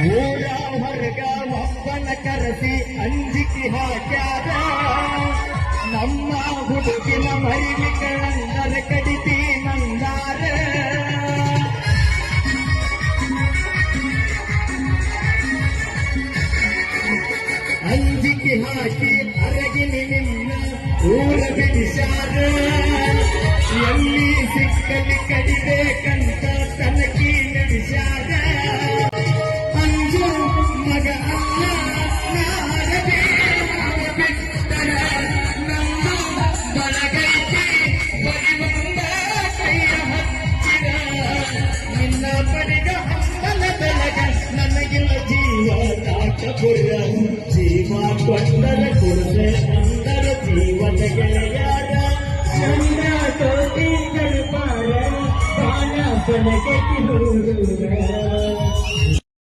ಊರ ಹೊರಗ ಒಬ್ಬನ ಕರೆಸಿ ಅಂಜಿಕೆ ಹಾಕ್ಯಾರ ನಮ್ಮ ಹುಡುಗಿನ ಮೈಲಿಕಳಂದರ ಕಡಿತಿ ನಂದಾರ ಅಂಜಿಕೆ ಹಾಕಿ ಅರಗಿನಿ ನಿನ್ನ ಊರ ಬಿಡಿಸಾರ ಎಲ್ಲಿ ಸಿಕ್ಕಲಿ ಕಡಿಬೇಕಂತ ತನಕಿ ನಡೆಸಾರ ಅಂಜು ಮಗ ಅಲ್ಲ ನಾರದೇ ಬಿಟ್ಟರ ನಮ್ಮ ಬಳಗೈತಿ ಬರಿವಂದ ಕೈಯ ಹಚ್ಚಿರ ನಿನ್ನ ಪಡೆದ ಹಂಬಲ ಬೆಳಗ ನನಗಿಲ್ಲ ಜೀವ ತಾಕಪುರ ಜೀವ ಕೊಟ್ಟರ ಕೊಡದೆ ಅಂದರ ಜೀವನ ಗೆಳೆಯಾರ ಚಂದ್ರ ಕೋಟಿ ಗರ್ಭಾರ ಬಾಣ ಬಲಗತಿ